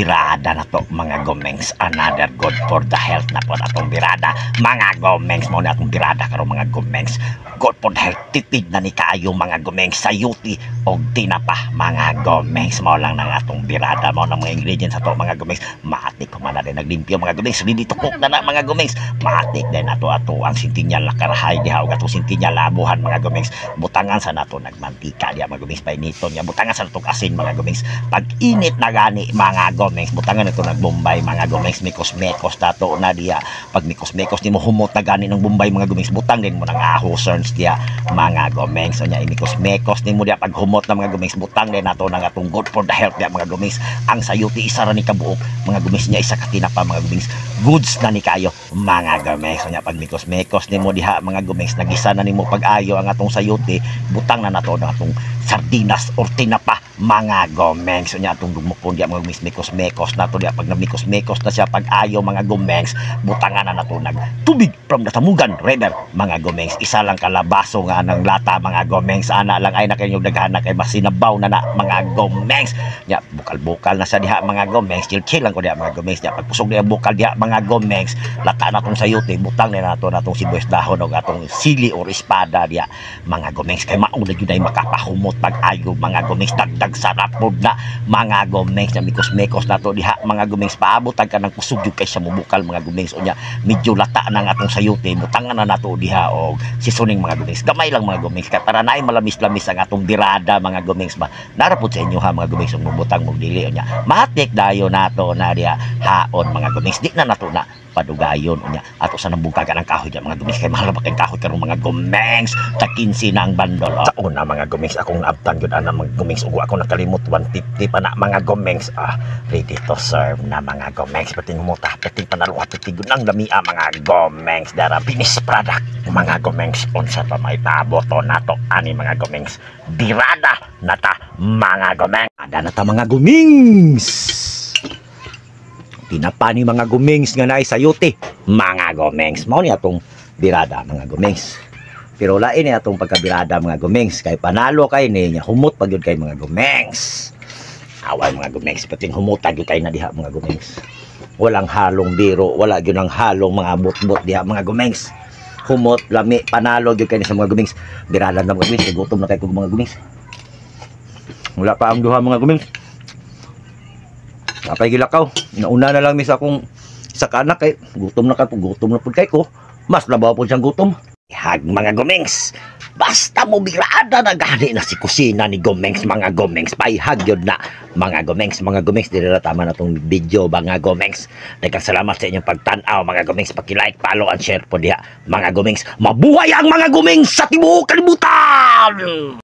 birada na to mga gomengs. Another good for the health na po atong birada mga gomengs. Mo na atong birada karon mga gomengs. Good for the health, titig na ni kaayo mga gomengs, sayuti og tinapa mga gomengs. Mao lang nang atong birada, mao nang mga ingredients ato mga gomengs. Matik ko man na rin naglimpyo mga gomengs, ready to cook na mga gomengs. Matik din ato ang sintinyal na karahay diha og atong sintinyal labuhan mga gomengs. Butangan sa nato nagmantika diha mga gomengs, painiton niya butangan sa natong asin mga gomengs. Pag init na gani mga gomengs, butangan nato nagbombay mga gomengs. Mikos-mekos tato na diya. Pag mikos-mekos nimo humot na gani ng bombay mga gomengs, butang din mo ng ahosons diya mga gomengs. So nya imikos-mekos nimo diya pag humot na mga gomengs, butang din nato ng atong good for the health diya mga gomengs. Ang sayuti isa ra ni kabuok mga gomengs, nya isa ka tinapa mga gomengs. Goods na ni kayo mga gomengs. So nya pag mikos-mekos nimo diha mga gomengs, nagisa na nimo pag-ayo ang atong sayuti, butang na nato ng atong sardinas or tinapa mga gomengs. So nya atong dumukon diya mga gomengs, mikos-mekos nato diya. Pag namikos-mekos na siya pag-ayo mga gomengs, butangan na nato nag tubig from the Tamugan River mga gomengs. Isa lang kalabaso nga ng lata mga gomengs. Ana lang ay na kayo daghan na kay masinabaw na mga gomengs. Nya bukal-bukal na sa diha mga gomengs. Chill lang ko diha mga gomengs. Nya pagpusog diha bukal diha mga gomengs, lata natong sayuti, butang na nato natong sibuyas dahon og atong sili or espada diha mga gomengs. Kay mao na gyud ay makapahumot pag-ayo mga gomengs. Dagdag sarap pod na mga gomengs. Nya mikos-mekos nato diha mga gomengs, paabot ka ng kusog gyud kay sa mubukal mga gomengs. Unya medyo lata nang atong sayuti, butangan na nato diha og seasoning mga gomengs. Gamay lang mga gomengs kay para naay malamis-lamis ang atong birada mga gomengs ba. Narapod sa inyo ha mga gomengs, ug mubutang mo dili unya. Matik dayo nato na diha haon mga gomengs. Di na nato na padugayon unya ato sa nabungkagan ang kahoy diyan mga gomengs, kay mahal ba kay kahoy karon mga gomengs. Ta 15 na ang bandol. Sa una mga gomengs akong naabtan gyud ana mga gomengs, ug ako nakalimot 150 pa na mga gomengs. Ready to serve na mga gomengs. Pating humutah, pating panaluhat, pating gunang lamia mga gomengs. Dara finished product mga gomengs. Unsa pa may paboto nato ani mga gomengs, birada nata mga gomengs. Ada nata mga gomengs, tinapa ni mga gomengs nga naay sayuti mga gomengs. Mao ni atong birada mga gomengs. Pero lain ni atong pagkabirada mga gomengs, kay panalo kay ni nya humot pag yun kay mga gomengs. Away mga gomengs, pating humutan gyud kay na diha mga gomengs. Walang halong biro, wala gyud ang halong mga bot-bot diha mga gomengs. Humot lami, panalo gyud kay ni sa mga gomengs. Birada na mga gomengs, gutom na kay kog mga gomengs. Wala pa ang duha mga gomengs. Kapay gilakaw, nauna na lang misa akong sa kanak kay gutom na pud kay ko. Mas labaw po siyang gutom. Ihag mga gomengs, basta mo birada na gani na si kusina ni gomengs mga gomengs. Paihag yun na mga gomengs. Mga gomengs, dili na tama na itong video mga gomengs. Daghang salamat sa inyong pagtanaw mga gomengs. Paki-like, follow, and share po diha mga gomengs. Mabuhay ang mga gomengs sa tibuok kalibutan!